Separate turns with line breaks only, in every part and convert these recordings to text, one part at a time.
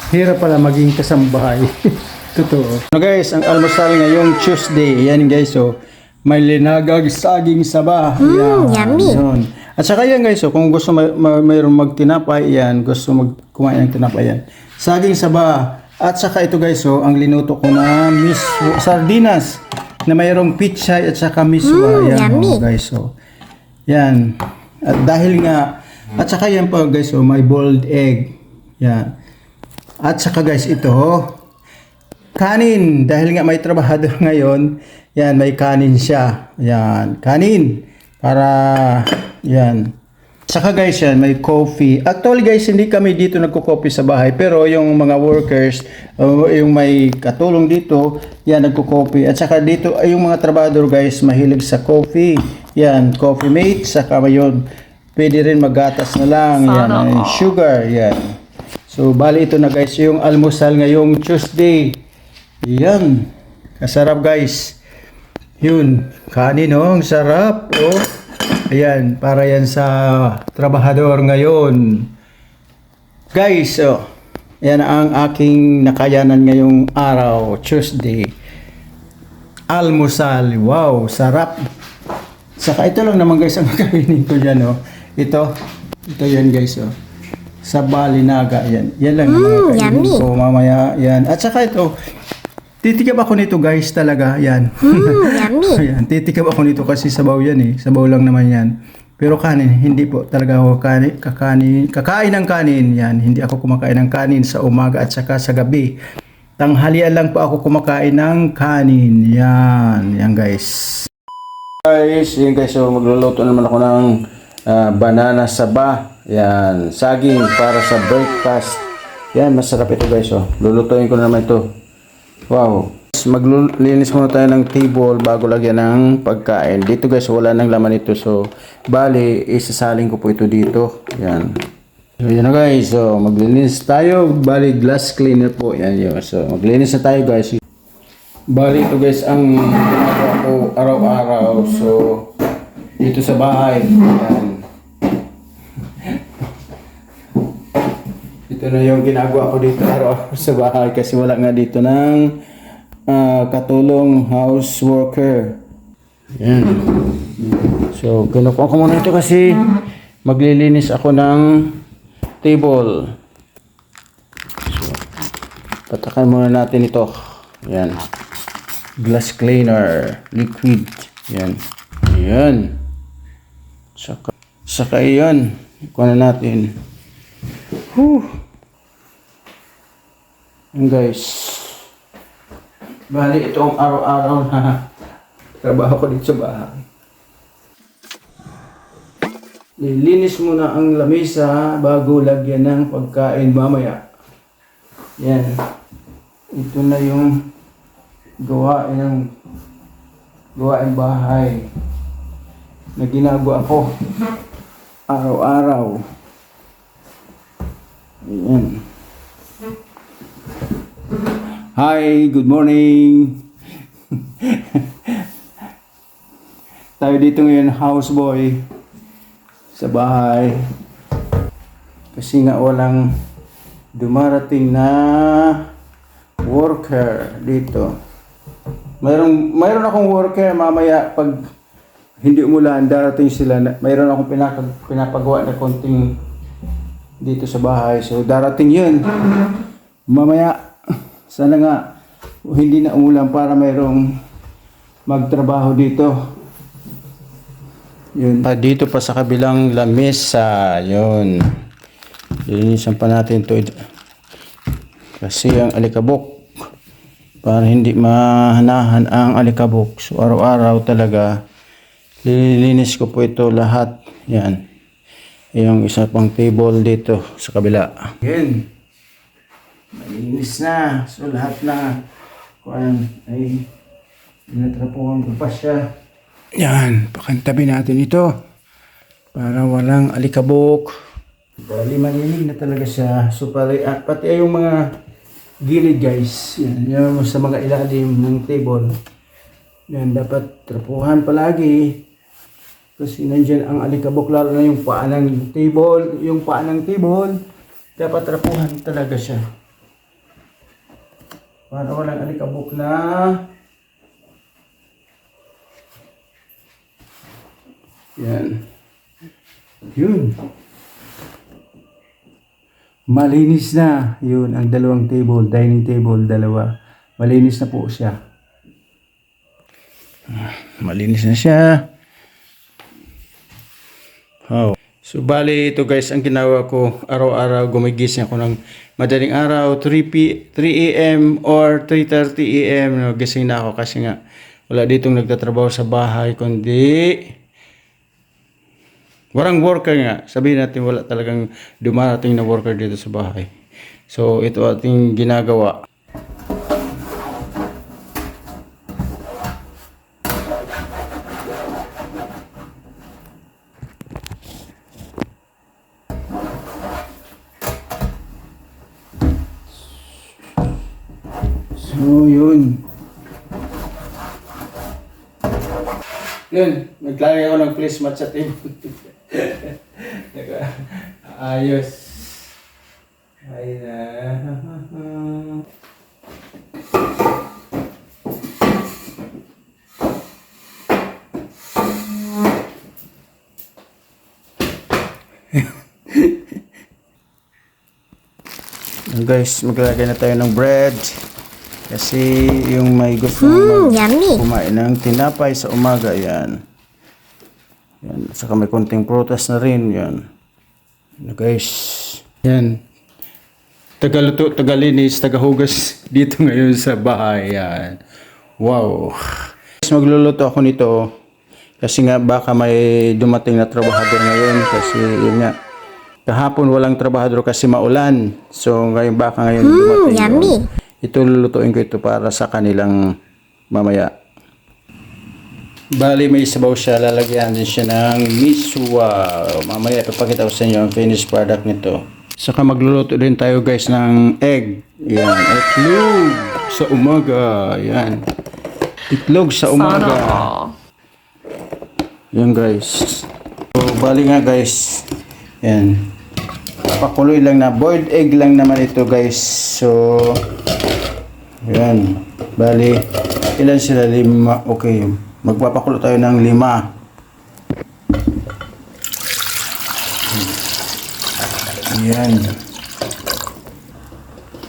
Hirap pala maging kasambahay. Totoo. So guys, ang almusal ngayong Tuesday. Yan guys, so may linagag saging saba.
Yummy.
Yun. At saka yan guys, so kung gusto mayroong magtinapay, yan, gusto kumain ng tinapay yan. Saging saba. At saka ito guys, so ang linuto ko na sardinas na mayroong pichay at saka miswa. Yan
yummy.
guys, so yan. At dahil nga, at saka yan pa guys, so may boiled egg. Yan. At saka guys, ito, kanin. Dahil nga may trabahador ngayon, yan, may kanin siya. Yan, kanin. Para, yan. Saka guys, yan, may coffee. Actually guys, hindi kami dito nagko-coffee sa bahay. Pero yung mga workers, yung may katulong dito, yan, nagko-coffee. At saka dito, yung mga trabahador guys, mahilig sa coffee. Yan, coffee mate. Saka yun, pwede rin magatas na lang. Yan, sugar. Yan. So, bali ito na guys, yung almusal ngayong Tuesday. Yan. Kasarap guys. Yun. Kanin oh, ang sarap. Oh. Ayan, para yan sa trabahador ngayon. Guys, oh. Yan ang aking nakayanan ngayong araw, Tuesday. Almusal. Wow, sarap. Saka ito lang naman guys ang kakainin ko dyan, oh. Ito yan guys, oh. Sa balinaga, yan. Yan lang ang mga kainin ko mamaya, yan. At saka ito, titikab ako nito guys talaga, yan.
Yummy.
Ayan, titikab ako nito kasi sabaw yan eh. Sabaw lang naman yan. Pero kanin, hindi po talaga ako kakain ng kanin, yan. Hindi ako kumakain ng kanin sa umaga at saka sa gabi. Tanghalian lang po ako kumakain ng kanin, yan. Yan guys. Guys, yun guys, so magluluto naman ako ng banana saba. Yan, saging para sa breakfast. Yan, masarap ito guys, oh. Lulutuin ko na naman ito. Wow. Maglinis muna tayo ng table bago lagyan ng pagkain. Dito guys, wala nang laman ito. So, bali, isasaling ko po ito dito. Yan. So, yan na guys. So, maglinis tayo. Bali, glass cleaner po. Yan yun. So, maglinis na tayo guys. Bali, ito guys, ang ginagawa ko araw-araw. So, dito sa bahay. Yan. Ito na yung ginagawa ko dito araw-araw sa bahay kasi wala nga dito ng katulong house worker. Yan. So, kinukuha ko muna ito kasi maglilinis ako ng table. So, patakan muna natin ito. Yan. Glass cleaner. Liquid. Yan. Yan. Saka yan. Ikuha na natin. Yan guys. Bali, ito ang araw-araw na trabaho ko dito sa bahay. Nilinis muna ang lamesa bago lagyan ng pagkain mamaya. Yan. Ito na yung gawain bahay na ginagawa ko araw-araw. Ayan. Hi, good morning. Tayo dito ngayon, houseboy sa bahay. Kasi nga walang dumarating na worker dito. Mayroon akong worker mamaya pag hindi umulan, darating sila. Mayroon akong pinapagawa na konting dito sa bahay. So darating yun. Mamaya sana nga hindi na umulan para mayroong magtrabaho dito. Yun. Dito pa sa kabilang lamesa, yun. Linisan pa natin ito. Kasi ang alikabok, para hindi mahanahan ang alikabok. So araw-araw talaga, lilinis ko po ito lahat. Yan. Yung isa pang table dito sa kabila. Yan. Malinis na. So lahat na kuan ay pinatrapuhan ko pa siya. Yan, pakantabi natin ito para walang alikabok. Bali malinig na talaga siya. So pati yung mga gilid guys, yan, yung sa mga ilalim ng table, yan dapat trapuhan palagi kasi nandyan ang alikabok, lalo na yung paa ng table. Yung paa ng table dapat trapuhan talaga siya. Para walang alikabok na yan. Yun. Malinis na. Yun, ang dalawang table, dining table, dalawa. Malinis na po siya. Malinis na siya. Oh. So, bali ito guys, ang ginawa ko, araw-araw gumigising ako ng madaling araw, 3 a.m. or 3:30 a.m. No, gising na ako kasi nga wala ditong nagtatrabaho sa bahay, kundi walang worker nga. Sabihin natin wala talagang dumarating na worker dito sa bahay. So, ito ating ginagawa. So, yun. Yun, naglalagay ako ng placemat sa table. Ayos. Ay na. Guys, maglalagay na tayo ng bread. Kasi yung may gusto kumain ng tinapay sa umaga, yan. Yan. Saka may konting prutas na rin, yan. Guys, yan. Tagaluto, tagalinis, tagahugas dito ngayon sa bahay, yan. Wow. Guys, magluluto ako nito. Kasi nga baka may dumating na trabahador ngayon. Kasi yun nga. Kahapon walang trabahador kasi maulan. So ngayon baka ngayon dumating. Yummy. Ito lulutuin ko ito para sa kanilang mamaya. Bali may sabaw siya, lalagyan din siya ng miswa. Mamaya ipapakita ko sa inyo ang finished product nito. Saka magluluto din tayo guys ng egg. Yan, itlog sa umaga. Yan. Itlog sa umaga. Yan guys. So bali nga guys. Yan. Pakuloy lang na boiled egg lang naman ito guys. So yan, bali, ilan sila? 5. Okay, magpapakulo tayo ng 5. Yan.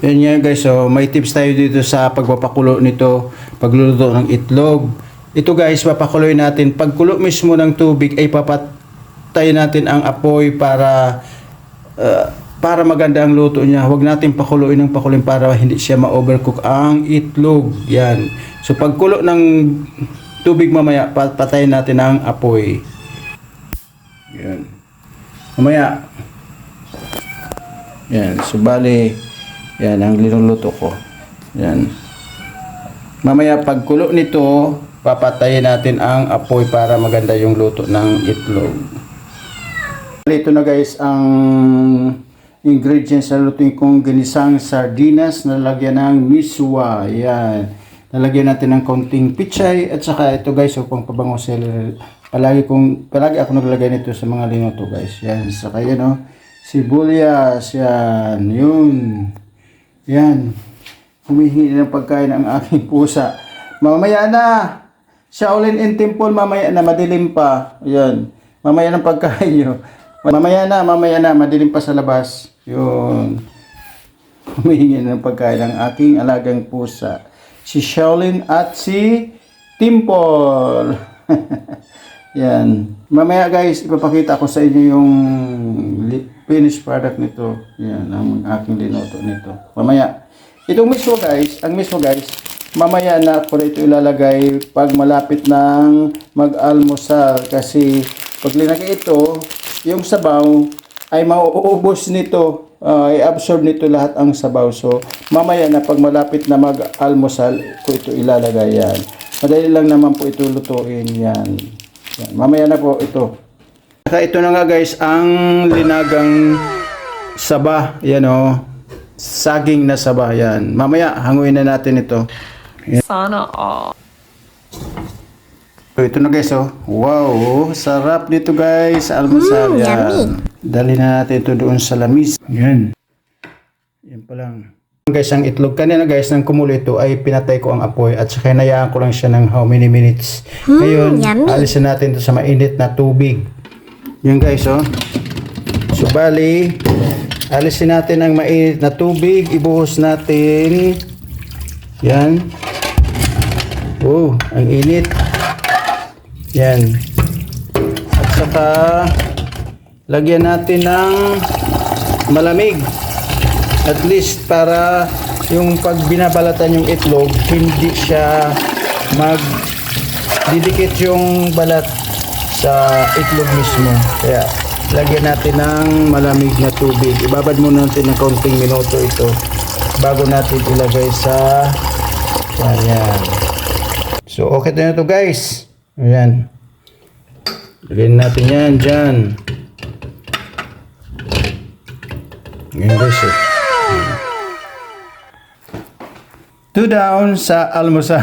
Yan yan guys, so may tips tayo dito sa pagpapakulo nito, pagluluto ng itlog. Ito guys, papakuloy natin. Pagkulo mismo ng tubig ay papatay natin ang apoy para maganda ang luto niya. Huwag natin pakuluin ng pakuluin para hindi siya ma-overcook ang itlog. Yan. So pagkulo ng tubig mamaya, patayin natin ang apoy. Yan. Mamaya. Yan. So bali, yan ang linuluto ko. Yan. Mamaya pagkulo nito, papatayin natin ang apoy para maganda yung luto ng itlog. Ito na guys ang ingredients na lutuin kong ginisang sardinas na lagyan ng miswa. Yan. Nalagyan natin ng konting pichay at saka ito guys, upang pabango celery. Palagi ako naglagay nito sa mga linuto guys. Yan. Saka yan o. Sibuyas. Yan. Yun. Yan. Humihingi ng pagkain ang aking pusa. Mamaya na. Shaolin in Temple. Mamaya na. Madilim pa. Yan. Mamaya ng pagkain nyo. Mamaya na, madilim pa sa labas. Yun. Humihingi ng pagkain ng aking alagang pusa. Si Shaolin at si Timple. Yan. Mamaya guys, ipapakita ko sa inyo yung finished product nito. Yan, ang aking linuto nito. Mamaya. Itong mismo guys, mamaya na ko ito ilalagay pag malapit ng mag-almusal. Kasi pag linagay ito, yung sabaw ay mauubos nito, i-absorb nito lahat ang sabaw. So, mamaya na pag malapit na mag-almusal, ko ito ilalagay yan. Madali lang naman po ito lutuin yan. Yan. Mamaya na po ito. Saka ito na nga guys, ang linagang saba. Yan o. Saging na saba. Yan. Mamaya, hanguin na natin ito. Yan. Sana all. So, ito na guys, oh. Wow, sarap dito guys, almusal. Yan. Dali na natin ito doon sa lamis. Yan. Yan pa lang. Guys, ang itlog kanina guys ng kumulo ito ay pinatay ko ang apoy at saka hinayaan ko lang siya ng how many minutes. Ngayon,
yummy.
alisin natin ito sa mainit na tubig. Yan guys, oh. So bali, alisin natin ang mainit na tubig, ibuhos natin. Yan. Oh, ang init. Yan. At saka lagyan natin ng malamig. At least para yung pag binabalatan yung itlog, hindi siya didikit yung balat sa itlog mismo. Kaya lagyan natin ng malamig na tubig. Ibabad muna natin ng kaunting minuto ito bago natin ilagay sa ayan. So okay na ito guys. Ayan. Lagyan natin yan dyan. Ayan guys, eh. 2 down sa almusal.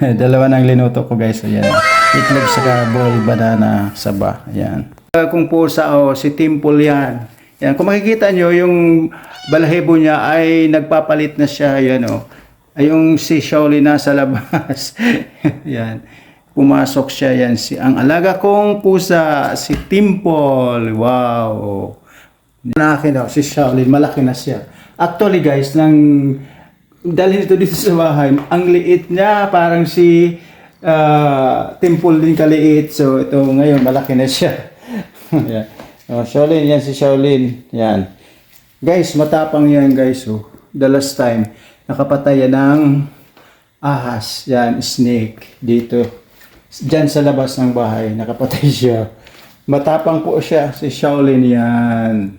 Dalawa ng linuto ko guys. Ayan. Itlog sa bowl banana saba. Ayan. Kung pusa si Timple yan. Yan. Kung makikita nyo yung balahibo niya ay nagpapalit na siya. Ayan o. Ay yung si Shaolin nasa labas. Yan. Pumasok siya yan. Ang alaga kong pusa si Timple. Wow. Malaki daw si Shaolin. Malaki na siya. Actually guys, dalhin ito dito sa bahay. Ang liit niya, parang si Timple din kaliit. So ito ngayon malaki na siya. Yan. Shaolin, yan si Shaolin. Yan. Guys, matapang yan guys. The last time, nakapatay yan ng ahas. Yan, snake. Dito. Diyan sa labas ng bahay, nakapatay siya. Matapang po siya, si Shaolin yan.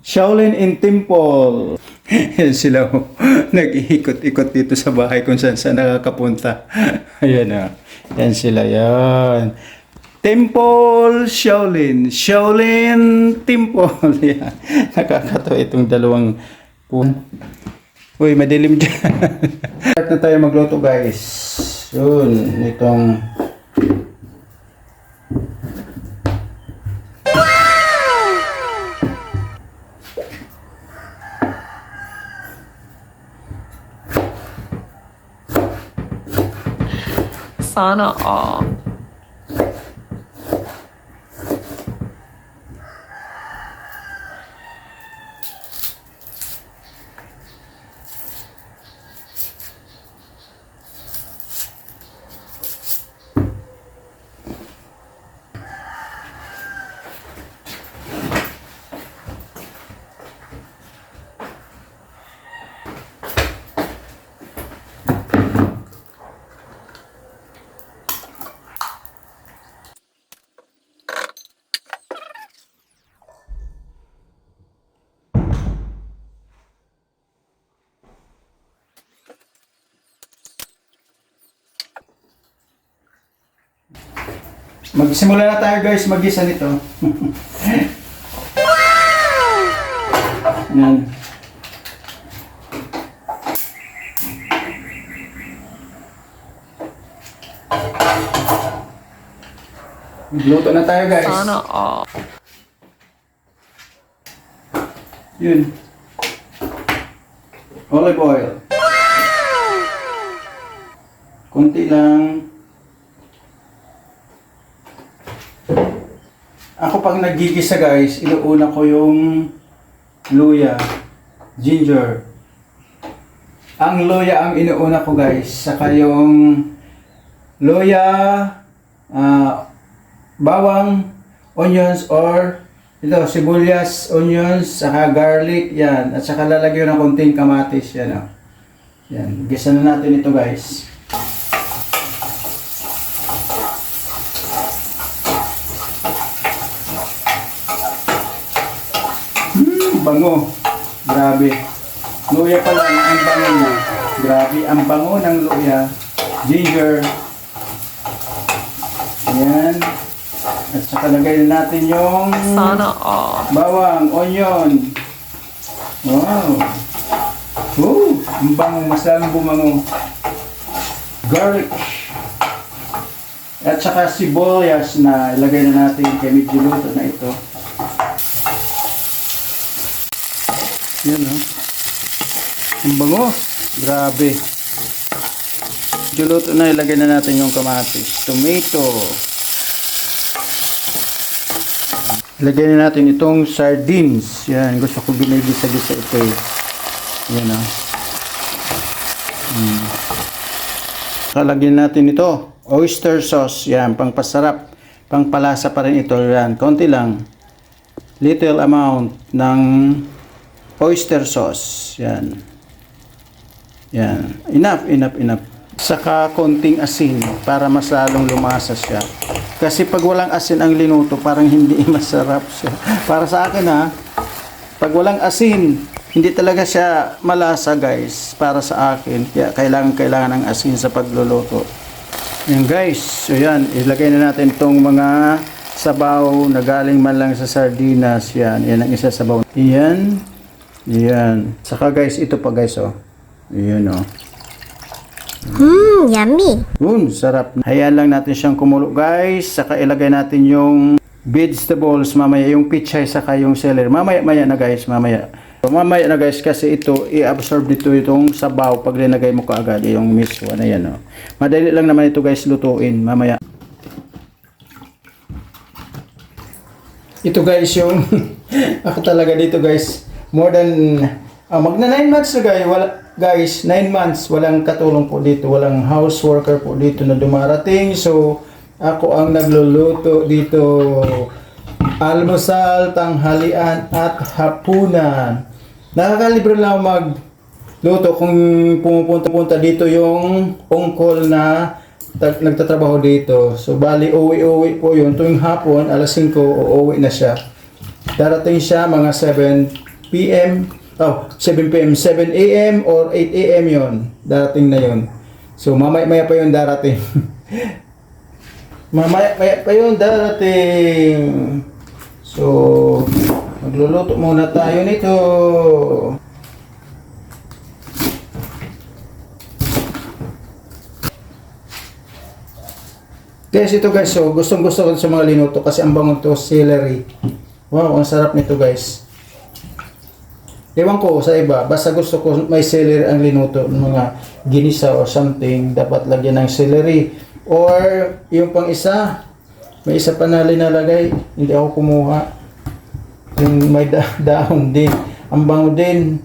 Shaolin and Timple. Yan sila nag-iikot-ikot dito sa bahay kung saan nakakapunta. Ayan na. Yan sila yan. Timple, Shaolin. Shaolin, Timple. Yan. Nakakatawa itong dalawang Uy, madilim dyan. Start na tayo magluto guys. Yun, itong
Sana all.
magsimula na tayo guys mag-gisa nito. Yan. Magluto na tayo guys.
Sana all.
Yun. Olive oil. Kunti lang. Ako pag nagigisa guys, inuuna ko yung luya, ginger. Ang luya ang inuuna ko guys, saka yung luya, bawang, onions or ito, sibuyas, onions, saka garlic, yan. At saka lalagyan ng konting kamatis, yan o. Yan, gisa na natin ito guys. Bango. Grabe. Luya pa lang ang bango niya. Grabe, ang bango ng luya. Ginger. Ayan. At saka lagay natin yung
Sana all.
bawang, onion. Wow. Oh, ang bango. Mas lalong bumango. Garlic. At saka sibuyas na ilagay na natin kaya medyo luto na ito. Yan o. Ang bango. Grabe. Luto na, ilagay na natin yung kamatis. Tomato. Ilagay na natin itong sardines. Yan, gusto ko binigisa-gisa ito eh. Yan o. Kalagyan natin ito. Oyster sauce. Yan, pangpasarap. Pangpalasa pa rin ito. Yan, konti lang. Little amount ng oyster sauce. Yan. Yan. Enough. Saka konting asin para mas lalong lumasa siya. Kasi pag walang asin ang linuto, parang hindi masarap siya. Para sa akin ha, pag walang asin, hindi talaga siya malasa guys. Para sa akin, kaya kailangan ng asin sa pagluluto. Yan guys, so yan, ilagay na natin itong mga sabaw na galing man lang sa sardinas. Yan ang isa sabaw. Yan. Saka guys, ito pa guys oh. Yan oh.
Yummy.
Sarap. Hayaan lang natin siyang kumulo guys. Saka ilagay natin yung vegetables mamaya, yung pichay saka yung celery. Mamaya na guys, mamaya na guys kasi ito i-absorb dito itong sabaw pag linagay mo kaagad yung miswa na yan oh. Madali lang naman ito guys lutuin mamaya. Ito guys yung ako talaga dito guys more than magna 9 months na guys, 9 months walang katulong po dito, walang house worker po dito na dumarating. So ako ang nagluluto dito almusal, tanghalian at hapunan. Nakakalibre lang magluto kung pumupunta dito yung ungkol na nagtatrabaho dito. So bali uwi po yun tuwing hapon alas 5 uuwi na siya. Darating siya mga 7 p.m. 7 p.m. 7 a.m. or 8 a.m. yon. Darating na yon. So mamaya pa yun darating. mamaya pa yun darating. So magluluto muna tayo nito. Guys, ito guys, so gustong gusto ko sa mga linuto kasi ang bango to celery. Wow, ang sarap nito guys. Ewan ko sa iba, basta gusto ko may celery ang linuto, mga ginisa or something, dapat lagyan ng celery. Or yung pang isa, may isa pa na linalagay, hindi ako kumuha. Yung may dahon din, ang bango din.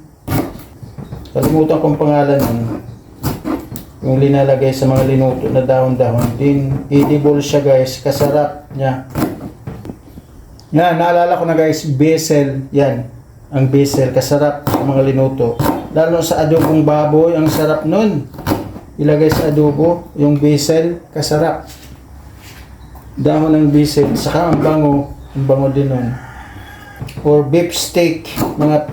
Kalimutan kong pangalan yung linalagay sa mga linuto na dahon-dahon din. Edible siya guys, kasarap niya. Yan, naalala ko na guys, basil, yan. Ang basil, kasarap ang mga linuto. Lalo sa adobong baboy, ang sarap nun. Ilagay sa adobo, yung basil, kasarap. Dahon ng basil, saka ang bango din nun. Or beef steak, mga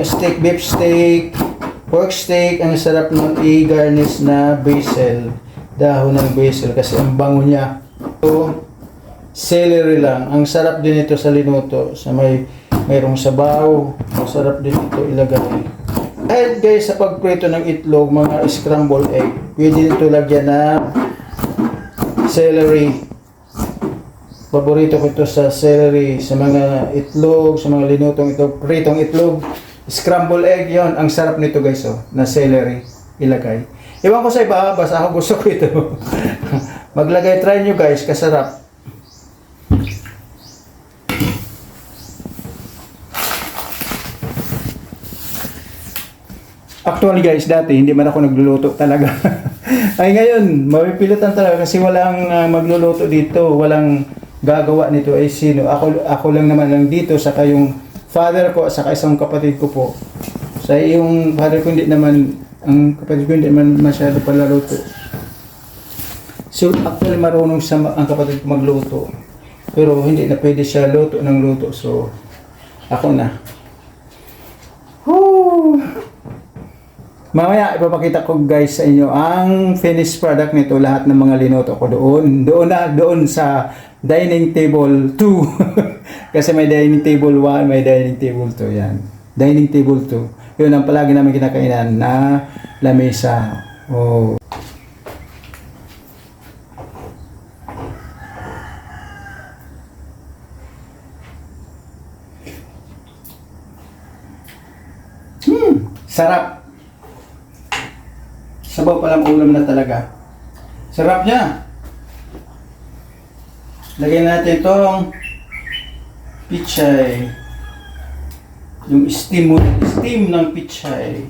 steak, beef steak, pork steak, ang sarap nun i-garnish na basil. Dahon ng basil, kasi ang bango niya. So, celery lang. Ang sarap din ito sa linuto, sa mayroong sabaw, masarap din ito ilagay. Kahit guys sa pagprito ng itlog, mga scrambled egg, pwede ito lagyan na celery. Paborito ko ito sa celery, sa mga itlog, sa mga linutong ito, pritong itlog, scrambled egg, yon ang sarap nito guys oh, na celery ilagay. Iwan ko sa iba, basta ako gusto ko ito. Maglagay, try nyo guys, kasarap. Actually guys, dati hindi man ako nagluluto talaga. Ay ngayon, mapipilitan talaga kasi walang magluluto dito, walang gagawa nito ay sino. Ako lang naman lang dito, saka yung father ko, saka isang kapatid ko po. Sa yung father ko hindi naman, ang kapatid ko hindi naman masyado palaluto. So actually marunong ang kapatid ko magluto. Pero hindi na pwede siya luto ng luto. So ako na. Woo! Mamaya ipapakita ko guys sa inyo ang finished product nito, lahat ng mga linuto ko doon sa dining table 2. Kasi may dining table 1, may dining table 2 yan. Dining table 2. Yun ang palagi namin kinakainan na lamesa. Oh. Sarap. Sabaw palang ulam na talaga. Sarap niya. Lagyan natin itong pichay. Yung steam ng pichay.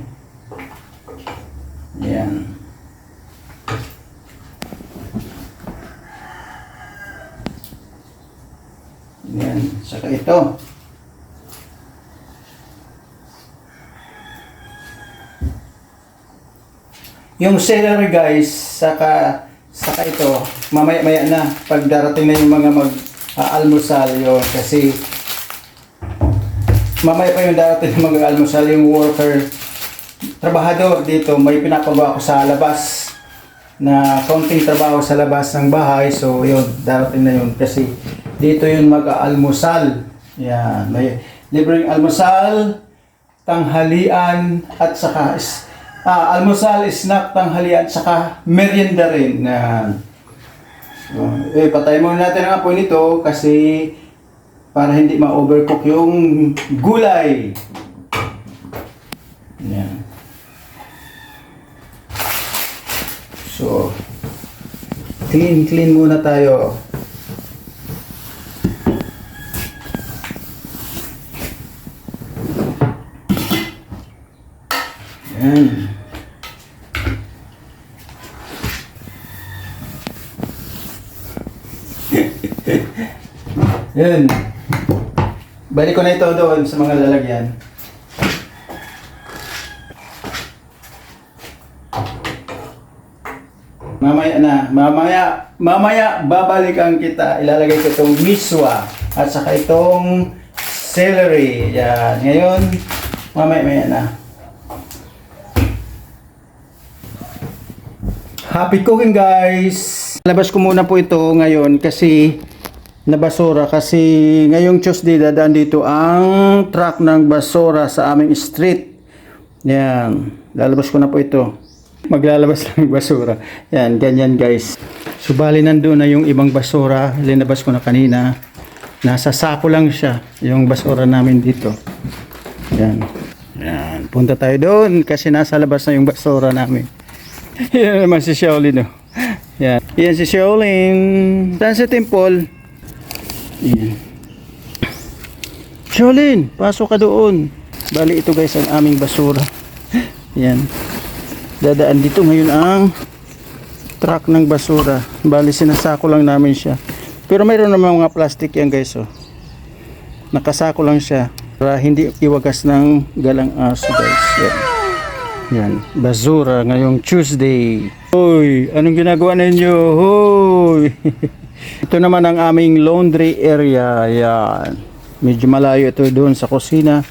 Yan. Yan. Saka ito. Yung celery guys, saka ito, mamaya-maya na pag darating na yung mga mag-almusal yun kasi mamaya pa yung darating na mag-almusal yung worker, trabahador dito, may pinapagawa ko sa labas na konting trabaho sa labas ng bahay, so yun, darating na yun kasi dito yun mag-almusal. Yan, may libreng almusal, tanghalian at saka almusal, snack, tanghalian, saka merienda rin. So, patay muna natin ang apoy nito kasi para hindi ma-overcook yung gulay. Yan. So, clean muna tayo. Yan. Yan. Balik ko na ito doon sa mga lalagyan. Mamaya babalikan kita. Ilalagay ko itong miswa at saka itong celery. Yan. Ngayon, mamaya na. Happy cooking guys! Labas ko muna po ito ngayon kasi nabasura kasi ngayong Tuesday dadaan dito ang truck ng basura sa aming street. Yan, lalabas ko na po ito. Maglalabas lang ng basura. Yan, ganyan guys. Subali nandun na yung ibang basura. Linabas ko na kanina. Nasa sako lang siya yung basura namin dito. Yan. Yan, punta tayo doon kasi nasa labas na yung basura namin. Yan naman si Shaolin, no? Yan. Yan si Shaolin. Saan si Temple? Yan. Shaolin, pasok ka doon. Bali ito guys ang aming basura. Yan. Dadaan dito ngayon ang truck ng basura. Bali sinasako lang namin siya. Pero mayroon naman mga plastic yan guys, oh. Nakasako lang siya para hindi iwagas ng galang aso guys. Yan. Yan, basura ngayong Tuesday. Hoy, anong ginagawa ninyo? Hoy. Ito naman ang aming laundry area. Yan. Medyo malayo ito doon sa kusina.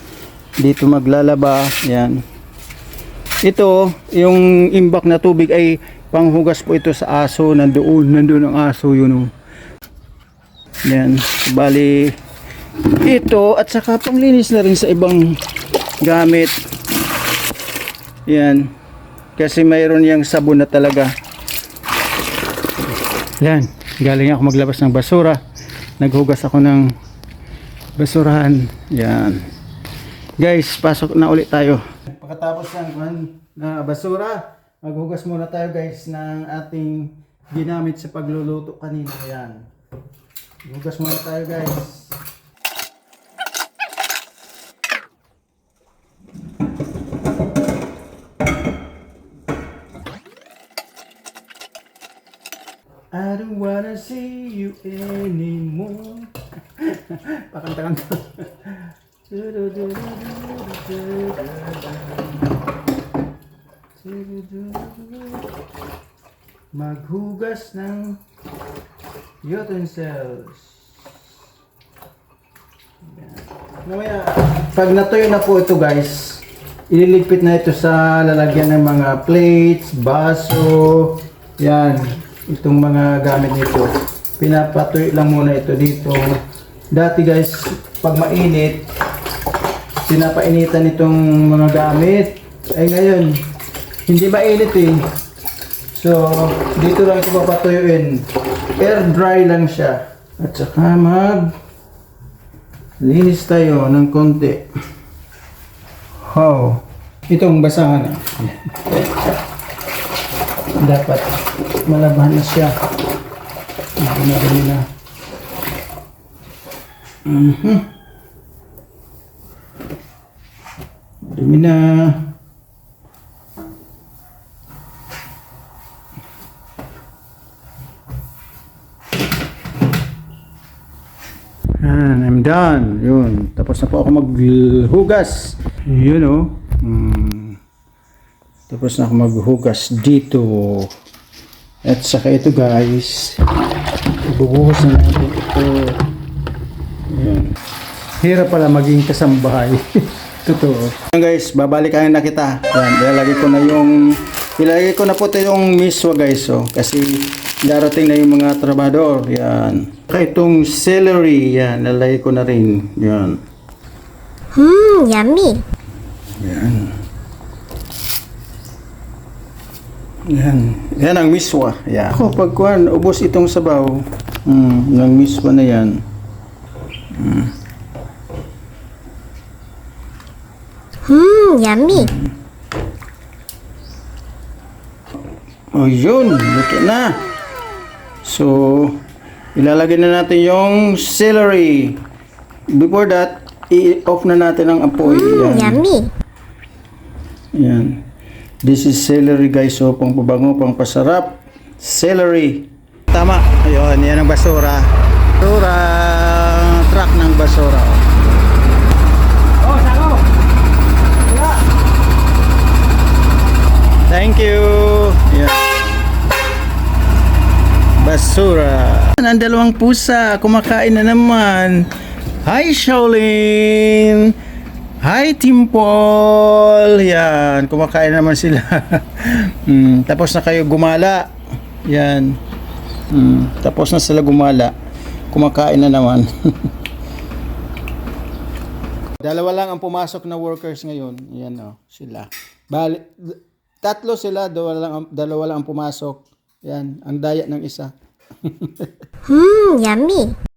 Dito maglalaba. Yan. Ito, yung imbak na tubig ay panghugas po ito sa aso. Nandoon ang aso yun. Yan. Bali, ito at saka panglinis na rin sa ibang gamit. Yan. Kasi mayroon yang sabon na talaga. Yan. Galing ako maglabas ng basura. Naghugas ako ng basurahan. Yan. Guys, pasok na ulit tayo. Pagkatapos ng basura, maghugas muna tayo guys ng ating ginamit sa pagluluto kanina. Yan. Hugas muna tayo guys. I don't wanna see you anymore. Pakanta-kanta. Maghugas ng utensils. Mamaya, pag natuyo na po ito guys, ililigpit na ito sa lalagyan ng mga plates, baso, yan, itong mga gamit nito. Pinapatuyo lang muna ito dito. Dati guys, pag mainit, pinapainitan itong mga gamit. Ay ngayon, hindi mainit eh. So, dito lang ito papatuyuin. Air dry lang siya. At saka linis tayo ng konti. Itong basahan na. dapat malaban na siya. Madami na. Dumi na. And I'm done. Yun. Tapos na po ako maghugas. Yun o. Tapos na ako maghugas dito. At saka ito guys. Ibubuhos na natin ito. Ayan. Hirap pala maging kasambahay. Totoo. Ayan guys, babalikan na kita. Yan, ilalagay ko na po ito yung miswa guys. Oh, kasi darating na yung mga trabador. Yan. Saka itong celery. Yan, lalagay ko na rin. Yan.
Yummy.
Yan. Yan. Yan ang miswa. Yan. Ako, pagkuhan, ubos itong sabaw. Ng miswa na yan.
Yummy.
Oh, yun. Luto na. So, ilalagay na natin yung celery. Before that, i-off na natin ang apoy. Yan.
Yummy.
Yan. This is celery guys. So, pang pabango, pang pasarap. Celery. Tama. Ayun, yan ang basura. Basura. Truck ng basura. Oh, sako. Thank you. Yan. Basura. Ang dalawang pusa. Kumakain na naman. Hi, Shaolin. Hi, Timpol. Yan. Kumakain naman sila. Tapos na kayo gumala. Yan. Tapos na sila gumala. Kumakain na naman. Dalawa lang ang pumasok na workers ngayon. Yan o. Sila. Tatlo sila. Dalawa lang ang pumasok. Yan. Ang daya ng isa.
Yummy.